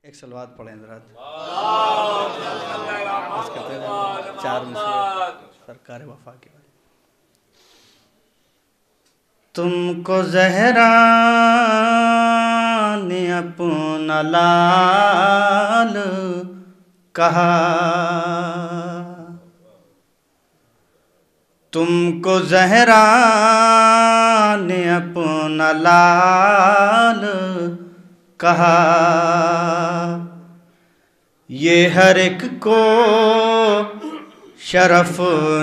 ایک صلوات پڑھیں حضرات. بس کہتے ہیں 4 مصرے سرکار وفا کے بارے. تم کو زہرا نے اپنا لال کہا، تم کو زہرا نے اپنا لال کہا، یہ ہر ایک کو شرف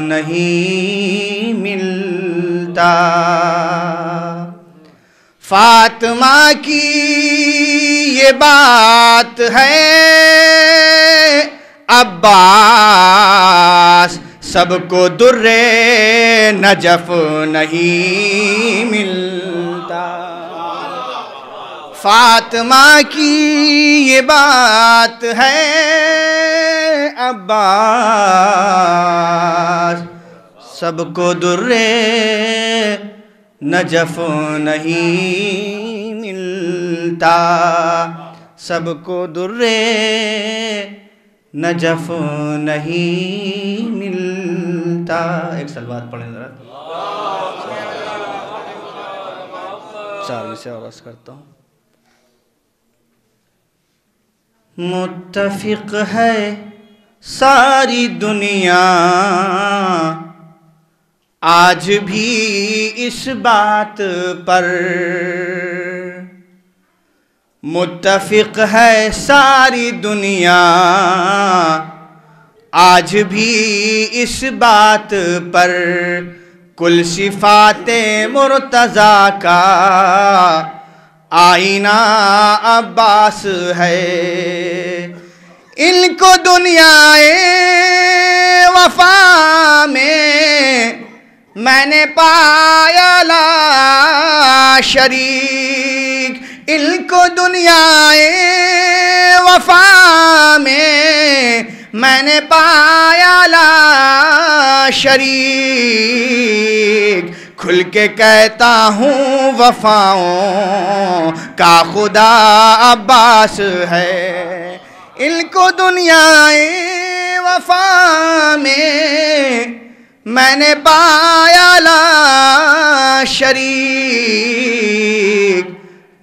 نہیں ملتا. فاطمہ کی یہ بات ہے عباس، سب کو در نجف نہیں ملتا. فاطمہ کی یہ بات ہے عباس، سب کو در نجف نہیں ملتا، سب کو در نجف نہیں ملتا. ایک صلوات پڑھیں ذرا. 4 میں سے اور عرض کرتا ہوں. متفق ہے ساری دنیا آج بھی اس بات پر، متفق ہے ساری دنیا آج بھی اس بات پر، کل صفات مرتضیٰ کا آئینہ عباس ہے. ان کو دنیا وفا میں نے پایا لا شریک، ان کو دنیا وفا میں نے پایا لا شریک. کھل کے کہتا ہوں وفاؤں کا خدا عباس ہے. ان کو دنیا وفا میں نے پایا لا شریک.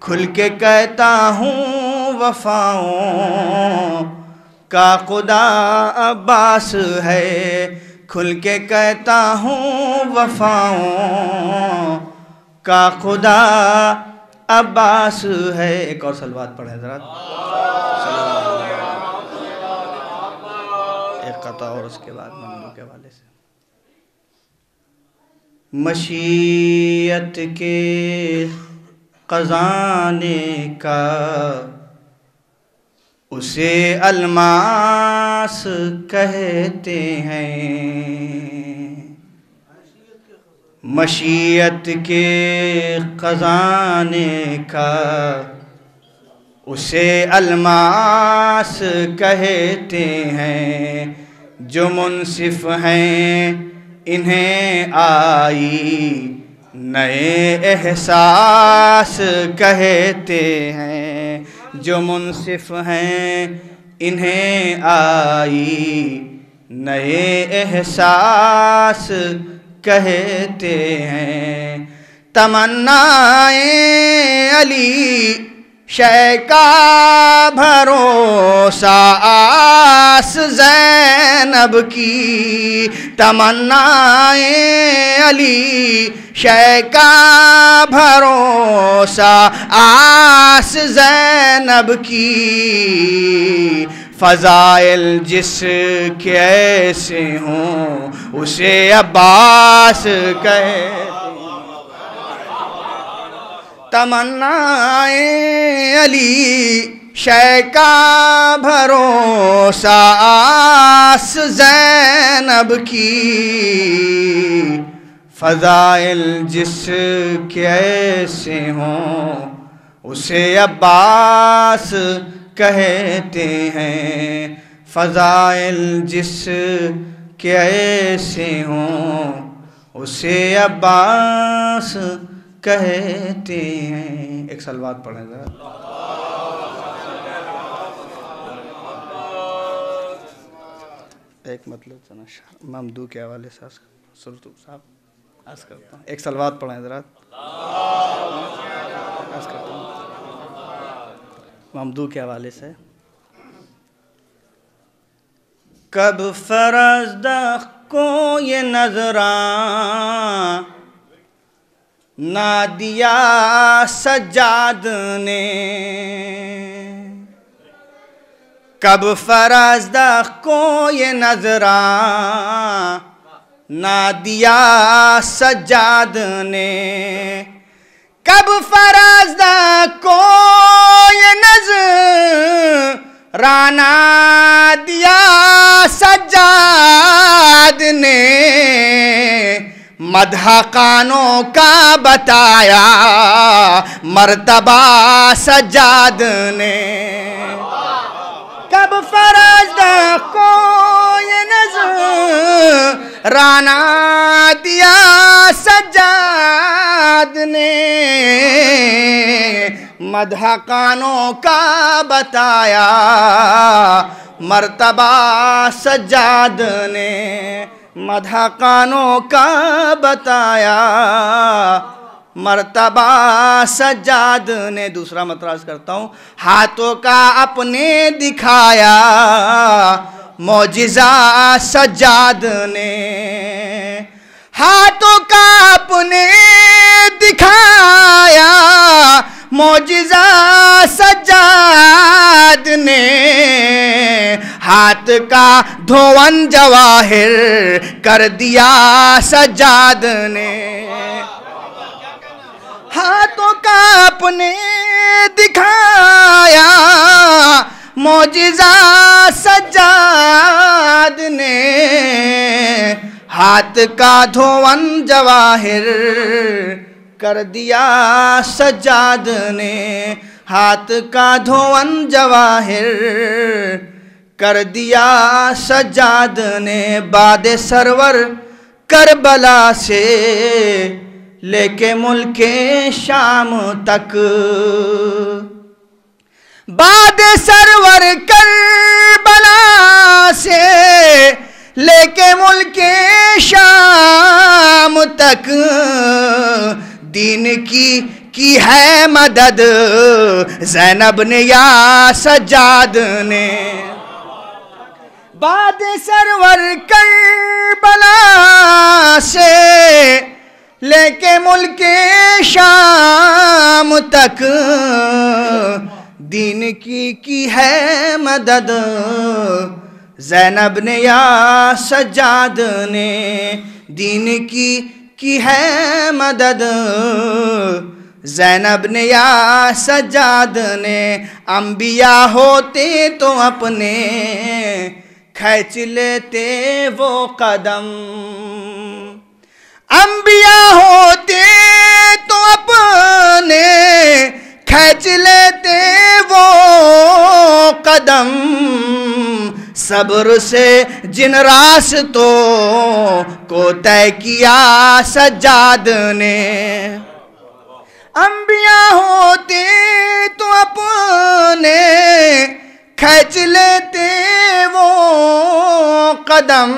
کھل کے کہتا ہوں وفاؤں کا خدا عباس ہے. کھل کے کہتا ہوں وفاؤں کا خدا عباس ہے. ایک اور صلوات پڑھیں حضرات. ایک قطع اور اس کے بعد ممنوع کے حوالے سے. مشیت کے خزانے کا اسے الماس کہتے ہیں. مشیت کے خزانے کا اسے الماس کہتے ہیں. جو منصف ہیں انہیں آئی نئے احساس کہتے ہیں. جو منصف ہیں انہیں آئی نئے احساس کہتے ہیں. تمنائیں علی شے کا بھروسہ آس زینب کی. تمنائیں علی شے کا بھروسہ آس زینب کی. فضائل جس کے ایسے ہوں اسے عباس کہتے ہیں. تمنائیں علی شے کا بھروسہ آس زینب کی. فضائل جس کے ایسے ہوں اسے عباس کہتے ہیں. فضائل جس کے ایسے ہوں اسے عباس کہتے ہیں. ایک صلوات پڑھیں ذرا. ایک مطلب ممدو کے حوالے سے صاحب عرض کرتا ہوں، ایک صلوات پڑھیں حضرات، عرض کرتا ہوں ممدو کے حوالے سے. کب فرزدق کو یہ نظراں نہ دیا سجاد نے، کب فرزدق کو یہ نظراں نہ دیا سجاد نے، کب فرزدق کو یہ نظراں نہ دیا سجاد نے، مدح قانوں کا بتایا مرتبہ سجاد نے، کب فرزدق کو یہ نظرانہ دیا سجاد نے، مدح قانوں کا بتایا مرتبہ سجاد نے، مدح قانوں کا بتایا مرتبہ سجاد نے. دوسرا مطراز کرتا ہوں. ہاتھوں کا اپنے دکھایا معجزہ سجاد نے، ہاتھوں کا اپنے دکھایا معجزہ سجاد نے، ہاتھ کا دھون جواہر کر دیا سجاد نے، ہاتھوں کا اپنے دکھایا معجزہ سجاد نے، ہاتھ کا دھون جواہر کر دیا سجاد نے، ہاتھ کا دھون جواہر کر دیا سجاد نے. باد سرور کربلا سے لے کے ملک شام تک، باد سرور کربلا سے لے کے ملک شام تک، دین کی ہے مدد زینب نے یا سجاد نے، باد سرور کربلا سے لے کے ملک شام تک، دین کی ہے مدد زینب نے یا سجاد نے، دین کی ہے مدد زینب نے یا سجاد نے. انبیاء ہوتے تو اپنے کھینچ لیتے وہ قدم، انبیاء ہوتے تو اپنے کھینچ لیتے وہ قدم، صبر سے جن راستوں کو طے کیا سجاد نے، انبیاء ہوتے تو اپنے کھینچ لیتے وہ قدم،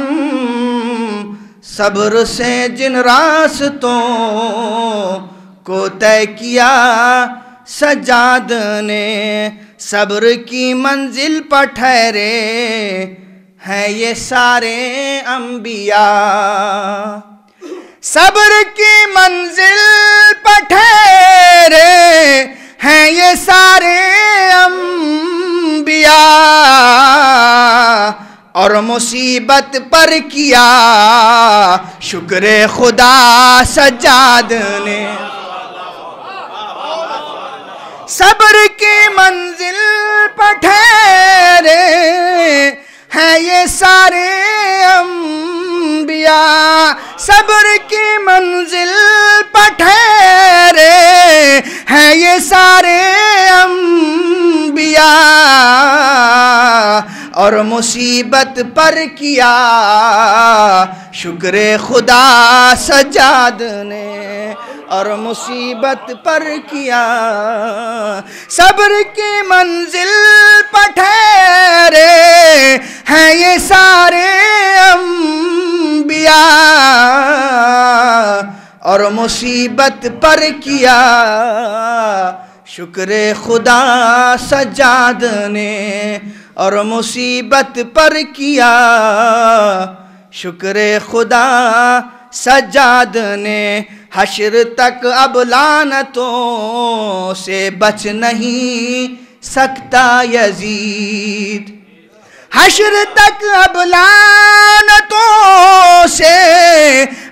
صبر سے جن راستوں کو طے کیا سجاد نے، صبر کی منزل پر ٹھہرے ہیں یہ سارے انبیاء، صبر کی منزل پر ٹھہرے ہیں یہ سارے انبیاء، اور مصیبت پر کیا شکر خدا سجاد نے، صبر کی منزل پر ٹھہرے ہیں یہ سارے انبیاء، صبر کی منزل پر ٹھہرے ہیں یہ سارے انبیاء، اور مصیبت پر کیا شکر خدا سجاد نے، اور مصیبت پر کیا صبر کی منزل پر ٹھہرے ہیں یہ سارے مصیبت پر کیا شکر خدا سجاد نے، اور مصیبت پر کیا شکر خدا سجاد نے، حشر تک اب لعنتوں سے بچ نہیں سکتا یزید، حشر تک اب لعنتوں سے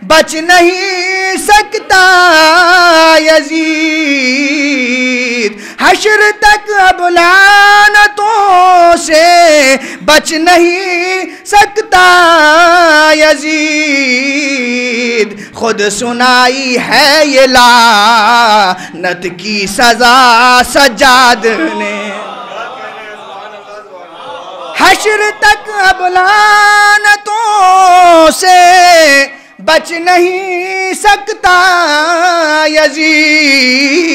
بچ نہیں سکتا یزید، حشر تک اب لعنتوں سے بچ نہیں سکتا یزید، خود سنائی ہے یہ لعنت کی سزا سجاد نے، حشر تک اب لعنتوں سے بچ نہیں سکتا یزید،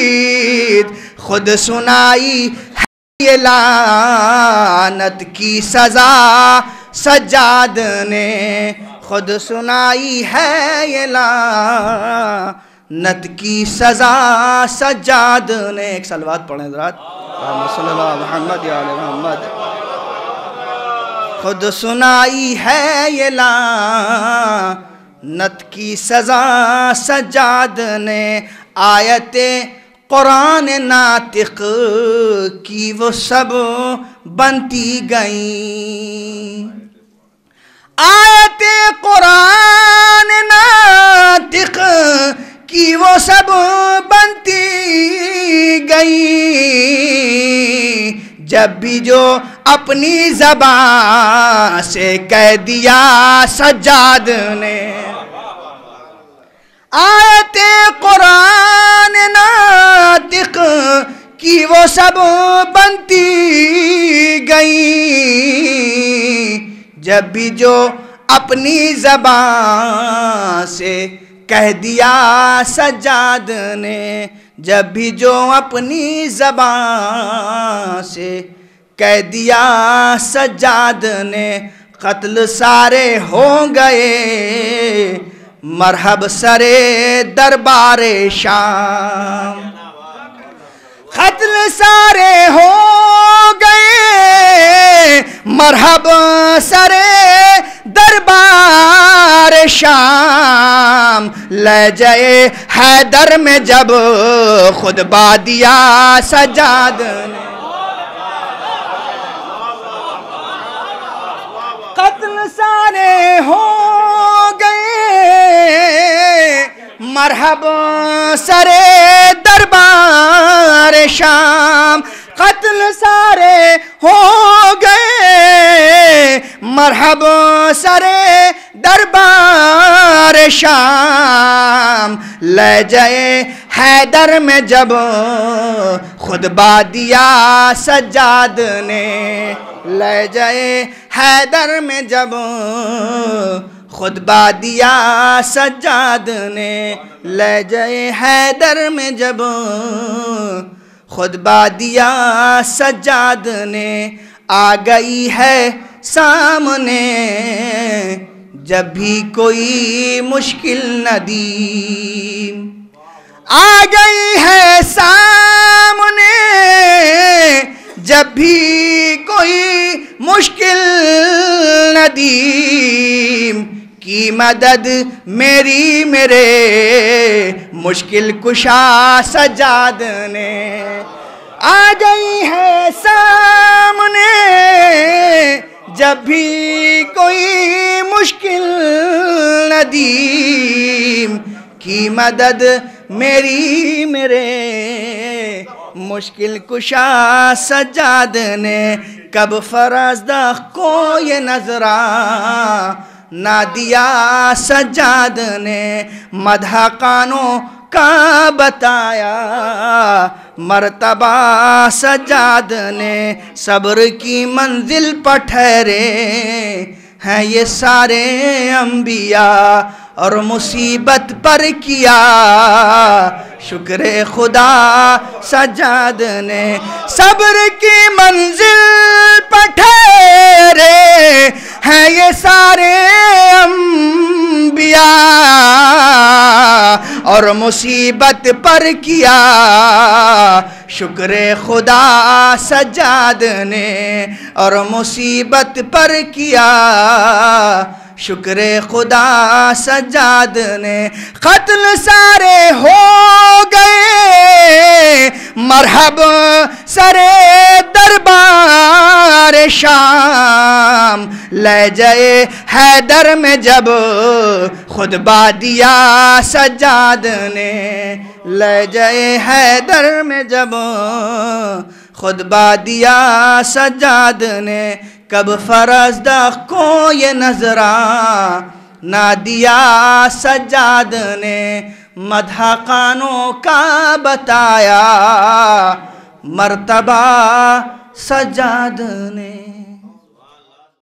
خود سنائی ہے یہ لعنت کی سزا سجاد نے، خود سنائی ہے یہ لعنت کی سزا سجاد نے۔ ایک صلوات پڑھیں حضرات، صلی اللہ محمد یا آل محمد۔ خود سنائی ہے یہ لعنت کی سزا سجاد نے، آیت قرآن ناطق کی وہ سب بنتی گئیں، آیت قرآن ناطق کی وہ سب بنتی گئیں، جب بھی جو اپنی زبان سے کہہ دیا سجاد نے، آیت قرآن ناطق کی وہ سب بنتی گئیں، جب بھی جو اپنی زبان سے کہہ دیا سجاد نے، جب بھی جو اپنی زبان سے کہہ دیا سجاد نے، قتل سارے ہو گئے مرحب سرے دربار شام، قتل سارے ہو گئے مرحب سرے دربار شام، لہجۂ حیدر میں جب خطبہ دیا سجاد نے، قتل سارے ہو گئے مرحب سرے دربار شام، قتل سارے ہو گئے مرحب سرے دربار شام، لہجۂ حیدر میں جب خطبہ دیا سجاد نے، لہجۂ حیدر میں جب خطبہ دیا سجاد نے، لہجۂ حیدر میں جب خطبہ دیا سجاد نے، آ گئی ہے سامنے جب بھی کوئی مشکل ندیم، آ گئی ہے سامنے جب بھی کوئی مشکل ندیم، کی مدد میری میرے مشکل کشا سجاد نے، آ گئی ہے سامنے جب بھی کوئی مشکل ندیم، کی مدد میری میرے مشکل کشا سجاد نے، کب فرزدہ کو یہ نظرہ نہ دیا سجاد نے، مدح قانوں کا بتایا مرتبہ سجاد نے، صبر کی منزل پر ٹھہرے ہیں یہ سارے انبیاء، اور مصیبت پر کیا شکر خدا سجاد نے، صبر کی منزل پر ٹھہرے ہیں یہ سارے انبیاء، اور مصیبت پر کیا شکر خدا سجاد نے، اور مصیبت پر کیا شکر خدا سجاد نے۔ قتل سارے ہو گئے مرحب سرے دربار شام، لہجۂ حیدر میں جب خطبہ دیا سجاد نے، لہجۂ حیدر میں جب خطبہ دیا سجاد نے۔ کب فرزدق کو یہ نظرانہ دیا سجاد نے، مدح خانوں کا بتایا مرتبہ سجاد نے۔